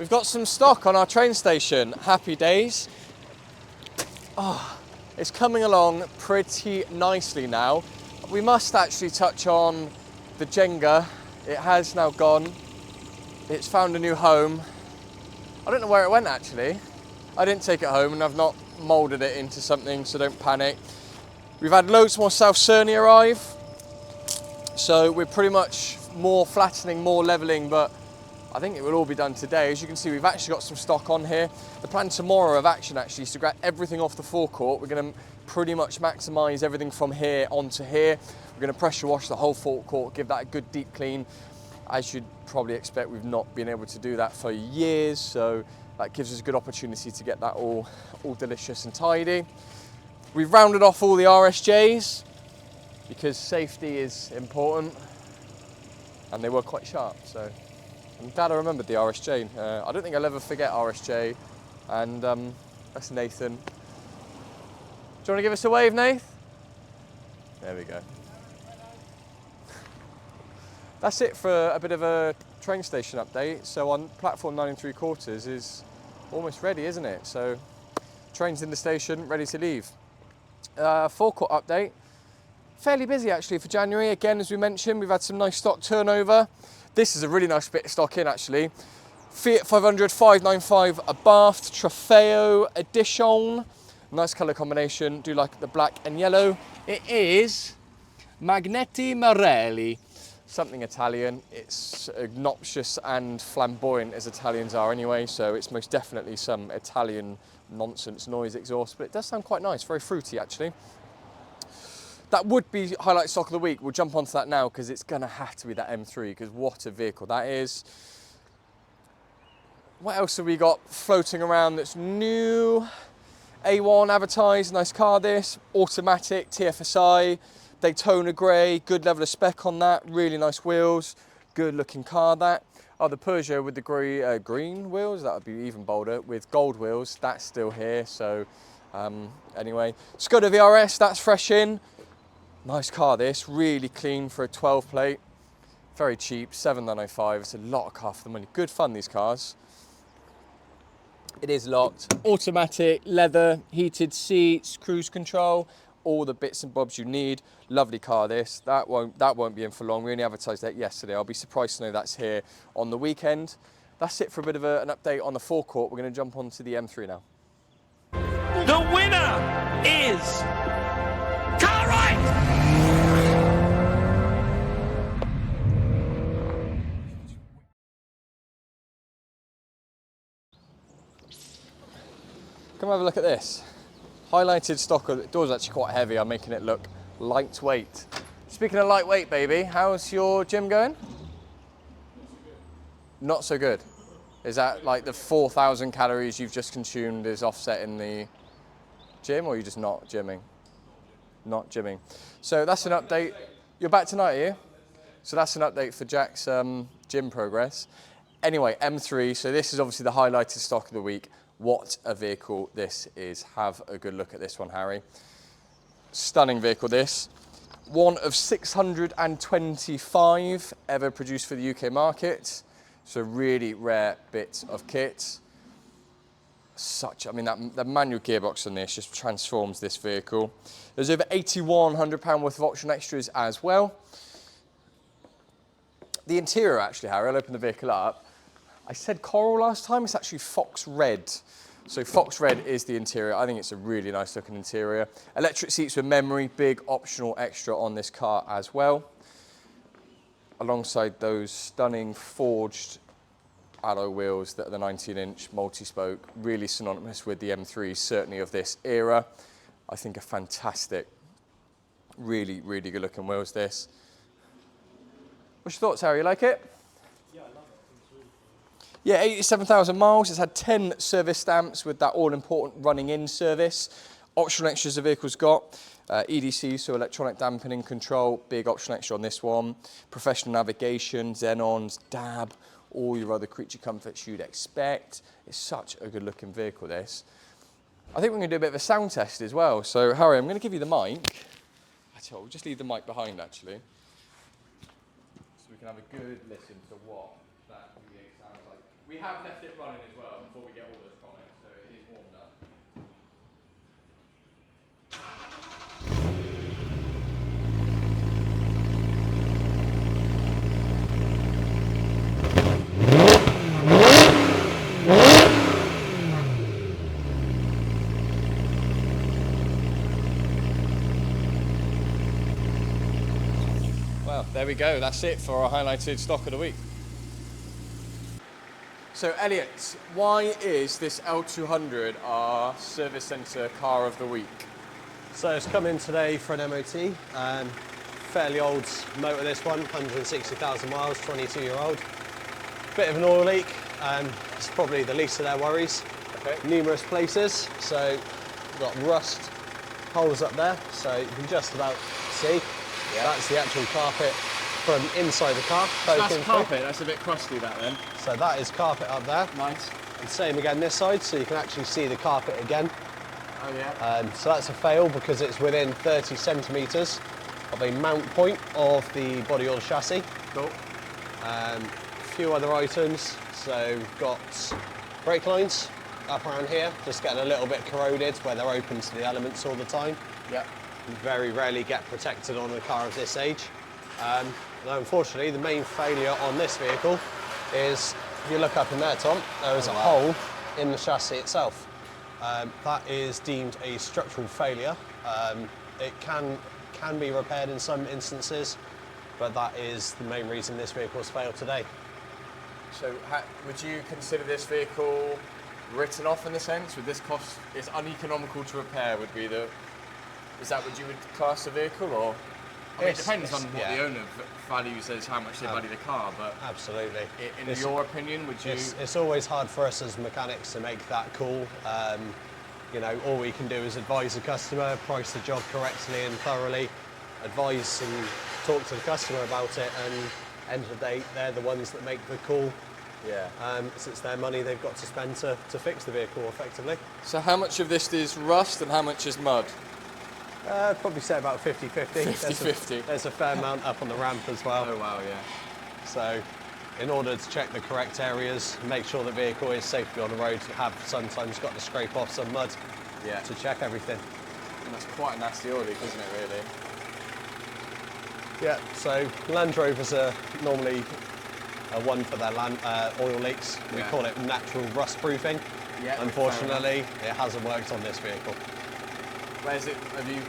We've got some stock on our train station. Happy days. Oh, it's coming along pretty nicely now. We must actually touch on the Jenga. It has now gone. It's found a new home. I don't know where it went actually. I didn't take it home and I've not moulded it into something, so don't panic. We've had loads more South Cerny arrive. So we're pretty much more flattening, more levelling, but I think it will all be done today. As you can see, we've actually got some stock on here. The plan tomorrow of action actually is to grab everything off the forecourt. We're going to pretty much maximise everything from here onto here. We're going to pressure wash the whole forecourt, give that a good deep clean. As you'd probably expect, we've not been able to do that for years, so that gives us a good opportunity to get that all delicious and tidy. We've rounded off all the RSJs because safety is important, and they were quite sharp, so I'm glad I remembered the RSJ. I don't think I'll ever forget RSJ, and that's Nathan. Do you want to give us a wave, Nath? There we go. That's it for a bit of a train station update. So on platform 9 3/4 is almost ready, isn't it? So train's in the station, ready to leave. Forecourt update. Fairly busy actually for January. Again, as we mentioned, we've had some nice stock turnover. This is a really nice bit of stock in actually. Fiat 500 595 Abarth Trofeo Edition. Nice colour combination. Do like the black and yellow. It is Magneti Marelli. Something Italian. It's obnoxious and flamboyant as Italians are anyway, so it's most definitely some Italian nonsense noise exhaust, but it does sound quite nice, very fruity actually. That would be highlight stock of the week. We'll jump onto that now because it's going to have to be that M3 because what a vehicle that is. What else have we got floating around that's new? A1 advertised, nice car this. Automatic, TFSI, Daytona grey, good level of spec on that. Really nice wheels, good looking car that. Oh, the Peugeot with the green wheels, that would be even bolder. With gold wheels, that's still here. So anyway, Skoda VRS, that's fresh in. Nice car this, really clean for a 12 plate. Very cheap, 7,905. It's a lot of car for the money. Good fun, these cars. It is locked. Automatic, leather, heated seats, cruise control, all the bits and bobs you need. Lovely car this. That won't be in for long. We only advertised that yesterday. I'll be surprised to know that's here on the weekend. That's it for a bit of an update on the forecourt. We're going to jump on to the M3 now. The winner is Carite! Come have a look at this. Highlighted stock. The door's actually quite heavy. I'm making it look lightweight. Speaking of lightweight, baby, how's your gym going? Not so good. Is that like the 4,000 calories you've just consumed is offsetting the gym, or are you just not gymming? Not gymming. So that's an update. You're back tonight, are you? So that's an update for Jack's gym progress. Anyway, M3. So this is obviously the highlighted stock of the week. What a vehicle this is. Have a good look at this one, Harry. Stunning vehicle this. One of 625 ever produced for the UK market. So really rare bit of kit. I mean, the manual gearbox on this just transforms this vehicle. There's over £8,100 worth of optional extras as well. The interior actually, Harry, I'll open the vehicle up. I said coral last time, it's actually fox red. So fox red is the interior. I think it's a really nice looking interior. Electric seats with memory, big optional extra on this car as well. Alongside those stunning forged alloy wheels that are the 19-inch multi-spoke, really synonymous with the M3, certainly of this era. I think a fantastic, really, really good looking wheels this. What's your thoughts, Harry? You like it? Yeah, 87,000 miles. It's had 10 service stamps with that all-important running-in service. Optional extras the vehicle's got. EDC, so electronic dampening control, big optional extra on this one. Professional navigation, xenons, DAB, all your other creature comforts you'd expect. It's such a good-looking vehicle, this. I think we're going to do a bit of a sound test as well. So, Harry, I'm going to give you the mic. We'll just leave the mic behind, actually. So we can have a good listen to what that V8 sounds like We have left it running as well before we get all those comments, so it is warmed up. Well, there we go. That's it for our highlighted stock of the week. So Elliot, why is this L200 our service centre car of the week? So it's come in today for an MOT. Fairly old motor, this one, 160,000 miles, 22-year-old. Bit of an oil leak. It's probably the least of their worries. Okay. Numerous places. So we've got rust holes up there, so you can just about see. Yeah. That's the actual carpet from inside the car. So that's carpet. That's a bit crusty, that then. So that is carpet up there. Nice. And same again this side, so you can actually see the carpet again. Oh yeah. So that's a fail because it's within 30 centimetres of a mount point of the body or the chassis. Cool. A few other items. So we've got brake lines up around here, just getting a little bit corroded where they're open to the elements all the time. Yeah. Very rarely get protected on a car of this age. Now, unfortunately, the main failure on this vehicle is, if you look up in there, Tom, there is a hole in the chassis itself. That is deemed a structural failure. It can be repaired in some instances, but that is the main reason this vehicle has failed today. So would you consider this vehicle written off in a sense? Would this cost, it's uneconomical to repair would be the, is that what you would class the vehicle, or? I mean, it depends on what the owner values as how much they value the car, but absolutely. In your opinion, would you? It's always hard for us as mechanics to make that call. You know, all we can do is advise the customer, price the job correctly and thoroughly, advise and talk to the customer about it, and end of the day, they're the ones that make the call. Yeah. So it's their money they've got to spend to fix the vehicle effectively. So how much of this is rust and how much is mud? I'd probably say about 50-50. 50-50. There's a fair amount up on the ramp as well. Oh wow, yeah. So in order to check the correct areas, make sure the vehicle is safe to be on the road, you have sometimes got to scrape off some mud to check everything. And that's quite a nasty oil leak, isn't it, really? Yeah, so Land Rovers are normally one for their oil leaks. We call it natural rust proofing. Yeah, unfortunately, it hasn't worked on this vehicle. Where's it? Have you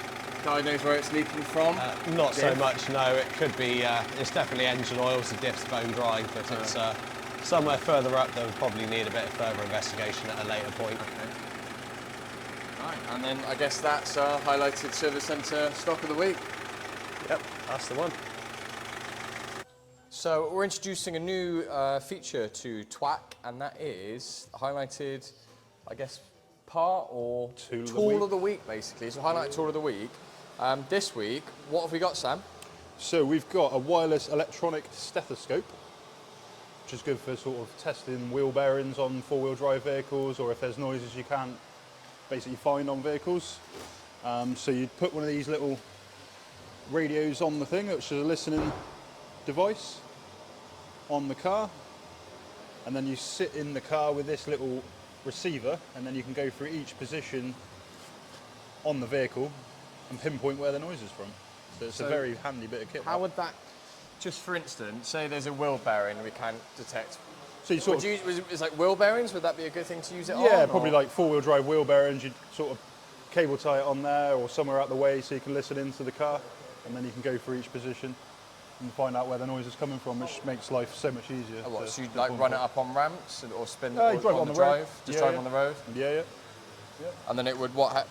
diagnosed where it's leaking from? Not so much, no. It could be, it's definitely engine oil, so the diff's bone dry, but it's somewhere further up that would probably need a bit of further investigation at a later point. Okay. Right, and then I guess that's our highlighted service centre stock of the week. Yep, that's the one. So we're introducing a new feature to TWAC, and that is highlighted, I guess, part or tool of the week, basically. So highlighted tool of the week. This week, what have we got, Sam? So we've got a wireless electronic stethoscope, which is good for sort of testing wheel bearings on four-wheel drive vehicles, or if there's noises you can't basically find on vehicles. So you'd put one of these little radios on the thing, which is a listening device on the car, and then you sit in the car with this little receiver, and then you can go through each position on the vehicle and pinpoint where the noise is from. So it's a very handy bit of kit. How would that, just for instance, say there's a wheel bearing we can't detect. So you sort of, is like wheel bearings, would that be a good thing to use it on? Yeah, probably like four-wheel drive wheel bearings, you'd sort of cable tie it on there or somewhere out the way so you can listen into the car, and then you can go through each position and find out where the noise is coming from, which makes life so much easier. Oh, what, so you'd like run it up on ramps or spin you drive on the road. drive? Just drive on the road? Yeah. And then it would what?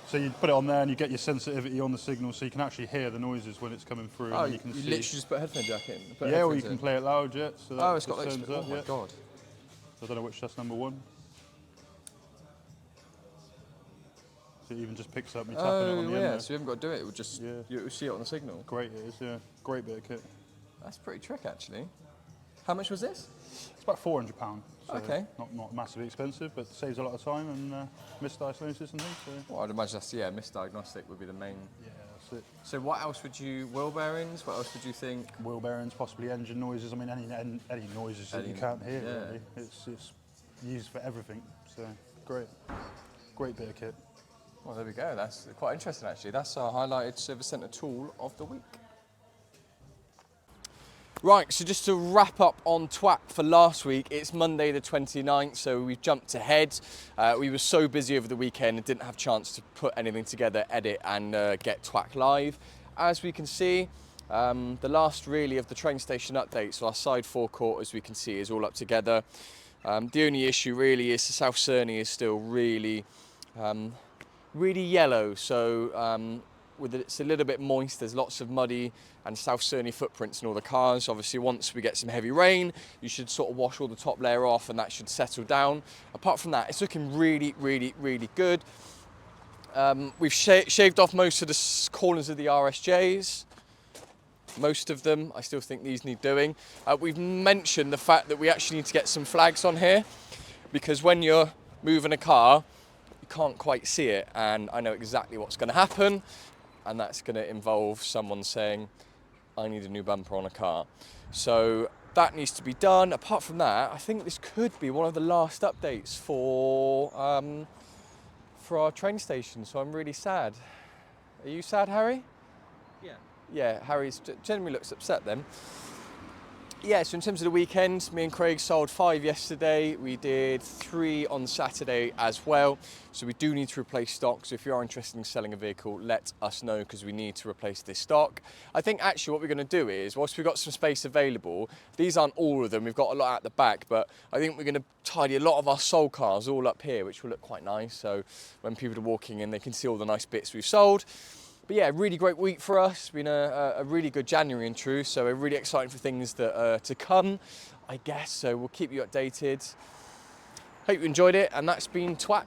So you put it on there and you get your sensitivity on the signal so you can actually hear the noises when it's coming through. Oh, and you can see. Literally just put a headphone jack in? Yeah, or you can play it loud, yeah. So oh, it's got like, turns oh up, my God. So I don't know which that's number one. So it even just picks up me tapping it on the end there. So you haven't got to do it, it would just, you'll see it on the signal. Great it is, yeah. Great bit of kit. That's pretty trick, actually. How much was this? It's about £400. So okay. Not massively expensive, but saves a lot of time and misdiagnosis and things. So. Well, I'd imagine that's, misdiagnostic would be the main. Yeah, that's it. So what else would you, wheel bearings, what else would you think? Wheel bearings, possibly engine noises. I mean, any noises that you can't hear, yeah. really. It's used for everything, so great. Great bit of kit. Well, there we go. That's quite interesting, actually. That's our highlighted service centre tool of the week. Right, so just to wrap up on TWAC for last week, it's Monday the 29th, so we've jumped ahead. We were so busy over the weekend and didn't have a chance to put anything together, edit and get TWAC live. As we can see, the last really of the train station updates, so our side forecourt, as we can see, is all up together. The only issue really is the South Cerney is still really yellow, so it's a little bit moist. There's lots of muddy and South Cerney footprints in all the cars. Obviously, once we get some heavy rain, you should sort of wash all the top layer off and that should settle down. Apart from that, it's looking really good. We've shaved off most of the corners of the RSJs. Most of them. I still think these need doing. We've mentioned the fact that we actually need to get some flags on here, because when you're moving a car, you can't quite see it, and I know exactly what's going to happen, and that's going to involve someone saying, I need a new bumper on a car. So that needs to be done. Apart from that, I think this could be one of the last updates for our train station, so I'm really sad. Are you sad, Harry? Yeah, Harry generally looks upset then. Yeah, so in terms of the weekend, me and Craig sold 5 yesterday. We did 3 on Saturday as well. So we do need to replace stock. So if you are interested in selling a vehicle, let us know, because we need to replace this stock. I think actually what we're going to do is, whilst we've got some space available, these aren't all of them. We've got a lot at the back, but I think we're going to tidy a lot of our sold cars all up here, which will look quite nice. So when people are walking in, they can see all the nice bits we've sold. But yeah, really great week for us. It's been a really good January in truth, so we're really excited for things that are to come, I guess. So we'll keep you updated. Hope you enjoyed it, and that's been TWAC.